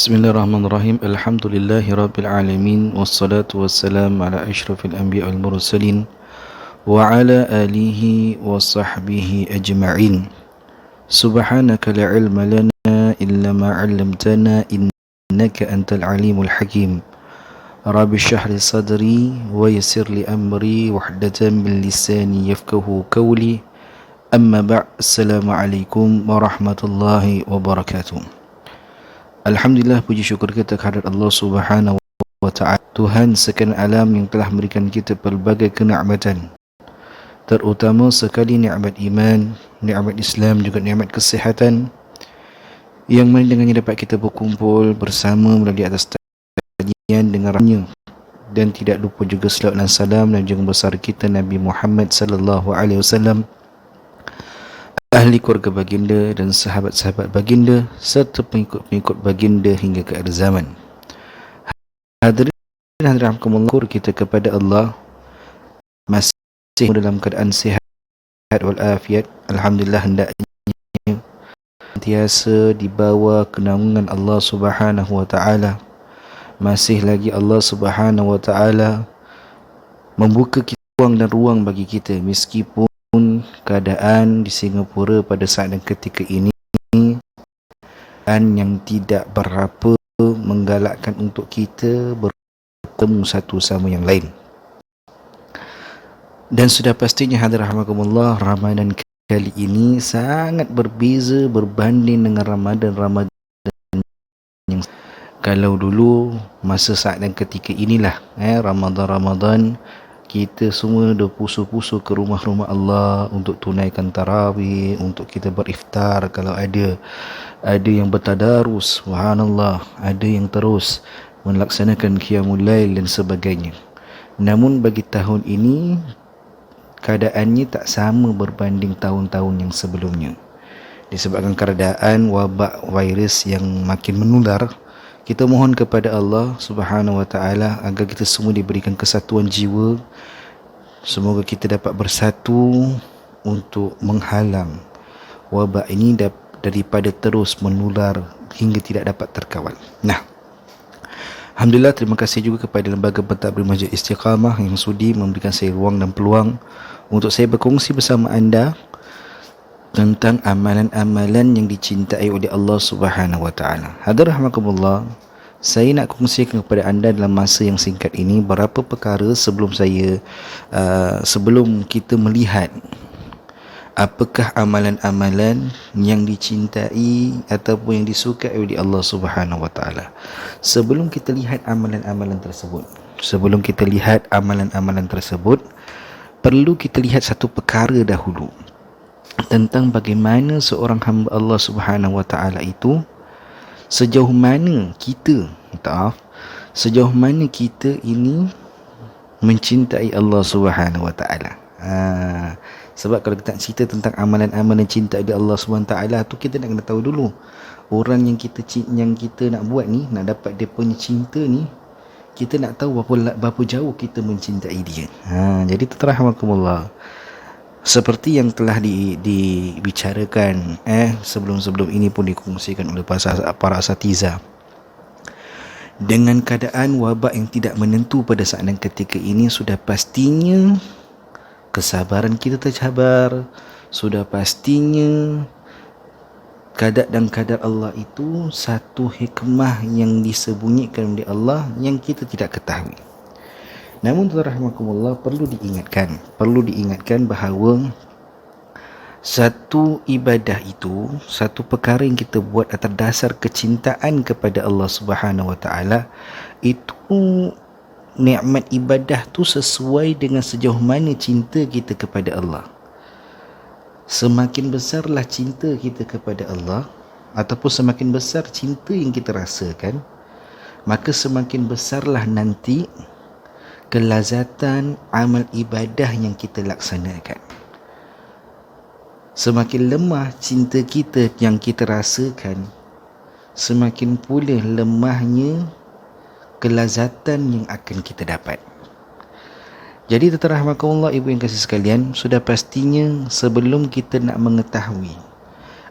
Bismillahirrahmanirrahim. Alhamdulillahi alamin wassalatu wassalamu ala asyrafil anbiya wal mursalin wa ala alihi wa sahbihi ajma'in. Subhanaka la ilma lana illa ma 'allamtana innaka antal alimul hakim. Rabbi shrah li sadri wa yassir li amri wahdatan min lisani yafqahu qawli. Amma ba'd. Assalamualaikum warahmatullahi wabarakatuh. Alhamdulillah, puji syukur kita kehadrat Allah Subhanahu wa ta'ala, Tuhan sekalian alam yang telah memberikan kita pelbagai kenikmatan, terutama sekali nikmat iman, nikmat Islam, juga nikmat kesihatan, yang mana dengannya dapat kita berkumpul bersama melalui atas talian dengan rahmatnya, dan tidak lupa juga selawat dan salam dan juga besar kita Nabi Muhammad sallallahu alaihi wasallam, ahli keluarga baginda dan sahabat-sahabat baginda serta pengikut-pengikut baginda hingga ke akhir zaman. Hadirin rahmatullah, kita kepada Allah masih dalam keadaan sihat walafiat. Alhamdulillah, hendaknya sentiasa di bawah kenaungan Allah Subhanahu wa taala. Masih lagi Allah Subhanahu wa taala membuka ruang dan ruang bagi kita, meskipun keadaan di Singapura pada saat dan ketika ini yang tidak berapa menggalakkan untuk kita bertemu satu sama yang lain. Dan sudah pastinya hadirin rahimakumullah, Ramadan kali ini sangat berbeza berbanding dengan Ramadan yang kalau dulu masa saat dan ketika inilah Ramadan kita semua dah pusu-pusu ke rumah-rumah Allah untuk tunaikan tarawih, untuk kita beriftar. Kalau ada yang bertadarus, subhanallah, ada yang terus melaksanakan qiyamul lail dan sebagainya. Namun bagi tahun ini keadaannya tak sama berbanding tahun-tahun yang sebelumnya. Disebabkan keadaan wabak virus yang makin menular, kita mohon kepada Allah Subhanahu wa taala agar kita semua diberikan kesatuan jiwa. Semoga kita dapat bersatu untuk menghalang wabak ini daripada terus menular hingga tidak dapat terkawal. Alhamdulillah, terima kasih juga kepada Lembaga Pentadbir Masjid Istiqamah yang sudi memberikan saya ruang dan peluang untuk saya berkongsi bersama anda tentang amalan-amalan yang dicintai oleh Allah Subhanahu wa taala. Hadirin rahimakumullah, saya nak kongsikan kepada anda dalam masa yang singkat ini beberapa perkara sebelum kita melihat apakah amalan-amalan yang dicintai ataupun yang disukai oleh Allah Subhanahu wa taala. Sebelum kita lihat amalan-amalan tersebut, perlu kita lihat satu perkara dahulu tentang bagaimana seorang hamba Allah Subhanahu wa taala itu, sejauh mana kita ini mencintai Allah Subhanahu wa taala. Sebab kalau kita cerita tentang amalan-amalan cinta di Allah Subhanahu wa taala tu, kita nak kena tahu dulu orang yang kita nak buat ni, nak dapat dia punya cinta ni, kita nak tahu berapa jauh kita mencintai dia. Jadi rahmatullah, seperti yang telah dibicarakan sebelum ini pun dikongsikan oleh para asatiza, dengan keadaan wabak yang tidak menentu pada saat dan ketika ini, sudah pastinya kesabaran kita tercabar. Sudah pastinya kadar dan kadar Allah itu satu hikmah yang disembunyikan oleh Allah yang kita tidak ketahui. Namun rahmatullah, perlu diingatkan bahawa satu ibadah itu, satu perkara yang kita buat atas dasar kecintaan kepada Allah Subhanahu wa taala, itu nikmat ibadah tu sesuai dengan sejauh mana cinta kita kepada Allah. Semakin besarlah cinta kita kepada Allah, ataupun semakin besar cinta yang kita rasakan, maka semakin besarlah nanti kelazatan amal ibadah yang kita laksanakan. Semakin lemah cinta kita yang kita rasakan, semakin pula lemahnya kelazatan yang akan kita dapat. Jadi rahmatullah, ibu yang kasih sekalian, sudah pastinya sebelum kita nak mengetahui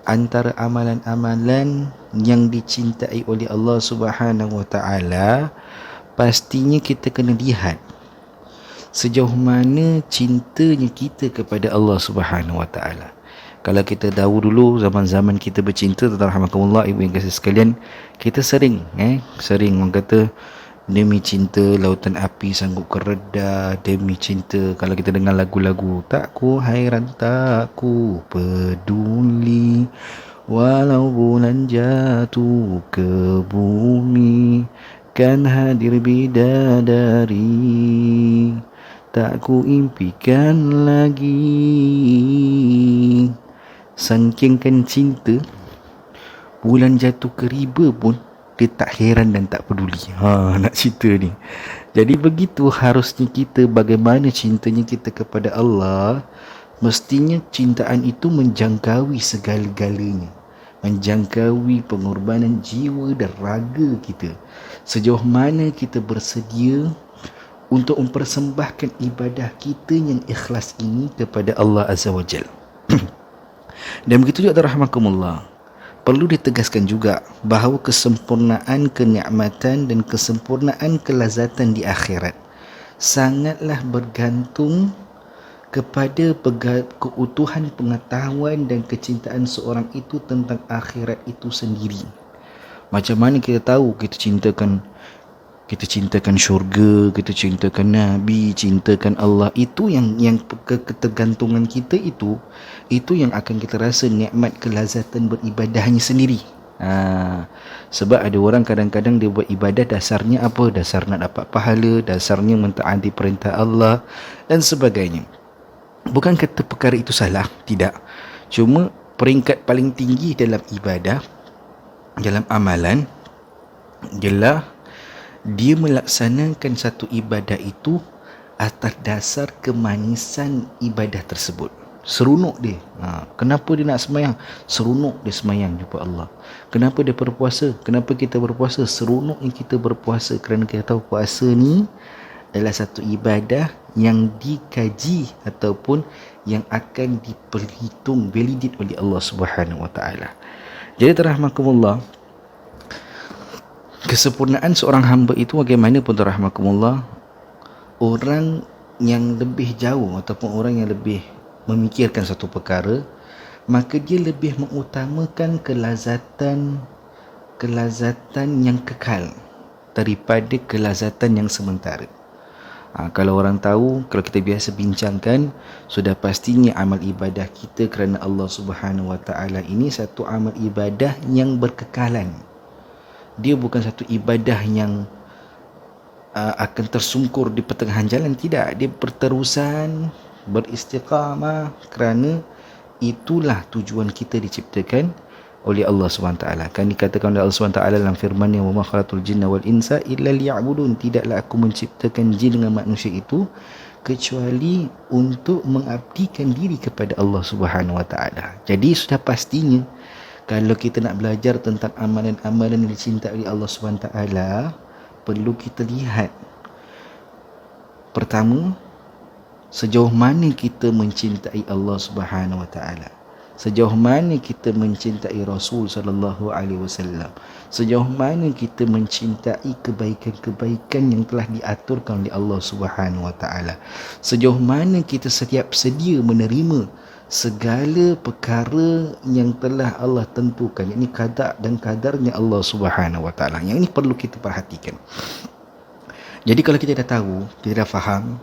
antara amalan-amalan yang dicintai oleh Allah Subhanahu Wa Taala, pastinya kita kena lihat sejauh mana cintanya kita kepada Allah Subhanahu Wa Taala. Kalau kita tahu dulu zaman-zaman kita bercinta, tuan-tuan rahmatullah, ibu yang kasih sekalian, kita sering orang kata demi cinta lautan api sanggup kereda, demi cinta. Kalau kita dengar lagu-lagu, tak ku hairan tak ku peduli, walau bulan jatuh ke bumi, kan hadir bidadari, tak ku impikan lagi. Saking cinta, bulan jatuh ke riba pun dia tak heran dan tak peduli. Nak cerita ni. Jadi begitu harusnya kita, bagaimana cintanya kita kepada Allah. Mestinya cintaan itu menjangkaui segala-galanya, menjangkaui pengorbanan jiwa dan raga kita. Sejauh mana kita bersedia untuk mempersembahkan ibadah kita yang ikhlas ini kepada Allah Azza wa Jal. Dan begitu juga rahmatullah, perlu ditegaskan juga bahawa kesempurnaan kenikmatan dan kesempurnaan kelazatan di akhirat sangatlah bergantung kepada keutuhan pengetahuan dan kecintaan seorang itu tentang akhirat itu sendiri. Macam mana kita tahu kita cintakan syurga, kita cintakan Nabi, cintakan Allah, itu yang ketergantungan kita itu yang akan kita rasa nikmat kelazatan beribadahnya sendiri. Sebab ada orang kadang-kadang dia buat ibadah dasarnya apa? Dasar nak dapat pahala, dasarnya mentaati perintah Allah dan sebagainya. Bukan kata perkara itu salah, tidak. Cuma peringkat paling tinggi dalam ibadah, dalam amalan, ialah dia melaksanakan satu ibadah itu atas dasar kemanisan ibadah tersebut. Seronok dia. Kenapa dia nak semayang? Seronok dia semayang jumpa Allah. Kenapa dia berpuasa? Kenapa kita berpuasa? Seronoknya kita berpuasa kerana kita tahu puasa ni adalah satu ibadah yang dikaji ataupun yang akan diperhitung, validate oleh Allah Subhanahu Wa Taala. Jadi rahmatullah, kesempurnaan seorang hamba itu bagaimana pun rahmatullah, orang yang lebih jauh ataupun orang yang lebih memikirkan satu perkara, maka dia lebih mengutamakan kelazatan yang kekal daripada kelazatan yang sementara. Kalau orang tahu, kalau kita biasa bincangkan, sudah pastinya amal ibadah kita kerana Allah Subhanahu Wa Taala ini satu amal ibadah yang berkekalan. Dia bukan satu ibadah yang akan tersungkur di pertengahan jalan. Tidak, dia berterusan, beristiqamah, kerana itulah tujuan kita diciptakan oleh Allah SWT. Kan dikatakan oleh Allah SWT dalam firman-Nya, wa ma khalaqtul jinna wal insa illa liya'budun, tidaklah aku menciptakan jin dengan manusia itu kecuali untuk mengabdikan diri kepada Allah Subhanahu Wa Taala. Jadi sudah pastinya kalau kita nak belajar tentang amalan-amalan yang dicintai oleh Allah SWT, perlu kita lihat pertama, sejauh mana kita mencintai Allah Subhanahu Wa Taala, sejauh mana kita mencintai Rasul sallallahu alaihi wasallam, sejauh mana kita mencintai kebaikan-kebaikan yang telah diaturkan oleh Allah Subhanahu Wa Taala, sejauh mana kita setiap sedia menerima segala perkara yang telah Allah tentukan, yakni qada dan qadarnya Allah Subhanahu Wa Taala. Yang ini perlu kita perhatikan. Jadi kalau kita dah tahu, kita dah faham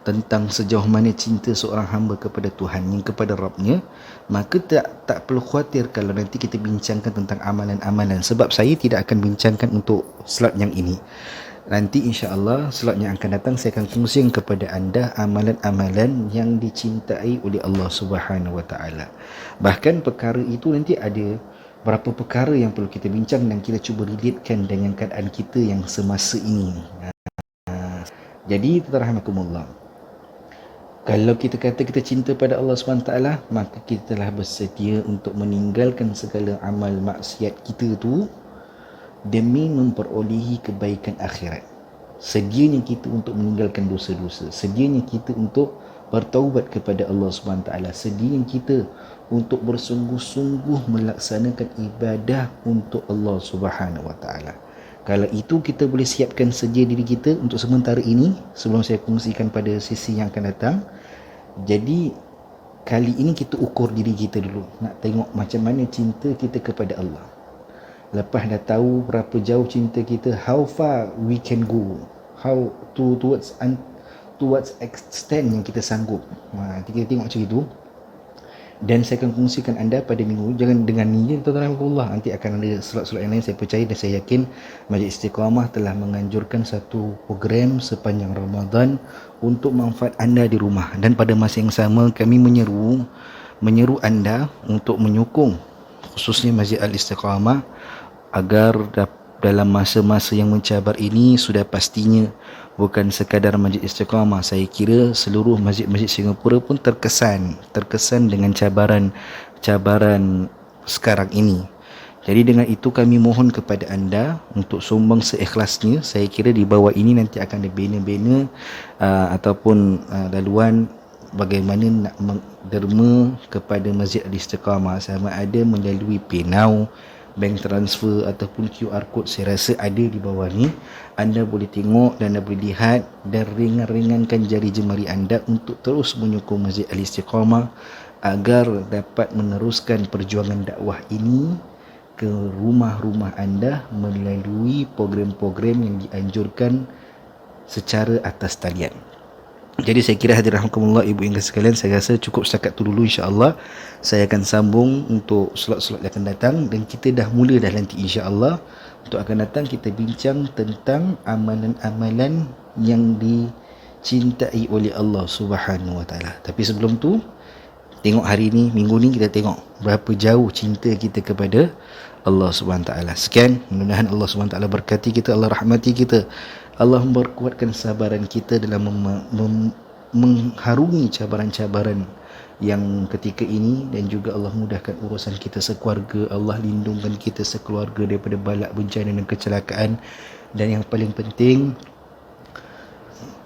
tentang sejauh mana cinta seorang hamba kepada Tuhannya, kepada Rabbnya, maka tak perlu khawatir kalau nanti kita bincangkan tentang amalan-amalan. Sebab saya tidak akan bincangkan untuk slot yang ini. Nanti insya-Allah slot yang akan datang saya akan kongsikan kepada anda amalan-amalan yang dicintai oleh Allah Subhanahu Wa Taala. Bahkan perkara itu nanti ada berapa perkara yang perlu kita bincang dan kita cuba relatekan dengan keadaan kita yang semasa ini. Jadi rahmatullah, kalau kita kata kita cinta pada Allah SWT, maka kita telah bersedia untuk meninggalkan segala amal maksiat kita tu demi memperolehi kebaikan akhirat. Sedianya kita untuk meninggalkan dosa-dosa, sedianya kita untuk bertaubat kepada Allah SWT, sedia kita untuk bersungguh-sungguh melaksanakan ibadah untuk Allah Subhanahu Wa Taala. Kalau itu kita boleh siapkan sedia diri kita untuk sementara ini, sebelum saya kongsikan pada sesi yang akan datang. Jadi kali ini kita ukur diri kita dulu, nak tengok macam mana cinta kita kepada Allah. Lepas dah tahu berapa jauh cinta kita, how far we can go, how towards extent yang kita sanggup. Kita tengok macam itu. Dan saya akan kongsikan anda pada minggu, jangan dengan ni je tuan-tuan Allah, nanti akan ada slot-slot yang lain. Saya percaya dan saya yakin Majlis Istiqamah telah menganjurkan satu program sepanjang Ramadan untuk manfaat anda di rumah. Dan pada masa yang sama kami menyeru anda untuk menyokong khususnya Masjid Al-Istiqamah agar dalam masa-masa yang mencabar ini, sudah pastinya bukan sekadar Masjid Istiqamah, saya kira seluruh masjid-masjid Singapura pun terkesan dengan cabaran sekarang ini. Jadi dengan itu kami mohon kepada anda untuk sumbang seikhlasnya. Saya kira di bawah ini nanti akan ada banner-banner ataupun laluan bagaimana nak derma kepada Masjid Al-Istiqamah, sama ada melalui PayNow, bank transfer ataupun QR code. Saya rasa ada di bawah ni. Anda boleh tengok dan anda boleh lihat dan ringan-ringankan jari jemari anda untuk terus menyokong Masjid Al-Istiqamah agar dapat meneruskan perjuangan dakwah ini ke rumah-rumah anda melalui program-program yang dianjurkan secara atas talian. Jadi saya kira hadirin rahimakumullah, ibu ingat sekalian, saya rasa cukup setakat tu dulu. InsyaAllah saya akan sambung untuk slot-slot yang akan datang, dan kita dah mula dah nanti InsyaAllah untuk akan datang kita bincang tentang amalan-amalan yang dicintai oleh Allah Subhanahu Wa Taala. Tapi sebelum tu, tengok hari ni, minggu ni kita tengok berapa jauh cinta kita kepada Allah Subhanahu Wa Taala. Sekian, mudah-mudahan Allah Subhanahu Wa Taala berkati kita, Allah rahmati kita, Allah memperkuatkan sabaran kita dalam mengharungi cabaran-cabaran yang ketika ini, dan juga Allah mudahkan urusan kita sekeluarga, Allah lindungkan kita sekeluarga daripada balak, bencana dan kecelakaan, dan yang paling penting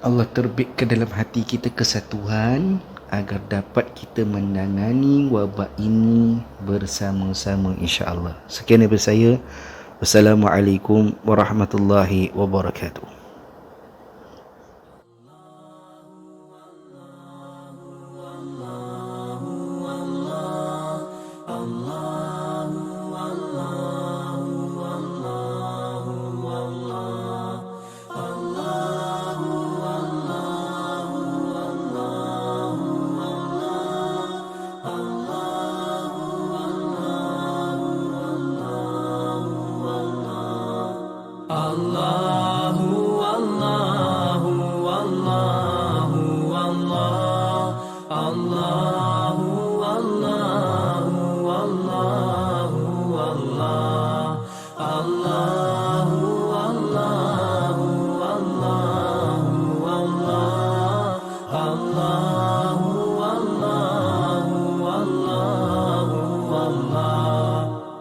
Allah terbitkan dalam hati kita kesatuan agar dapat kita menangani wabak ini bersama-sama insya-Allah. Sekian daripada saya. Wassalamualaikum warahmatullahi wabarakatuh.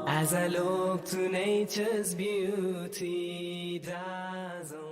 As I look to nature's beauty dazzle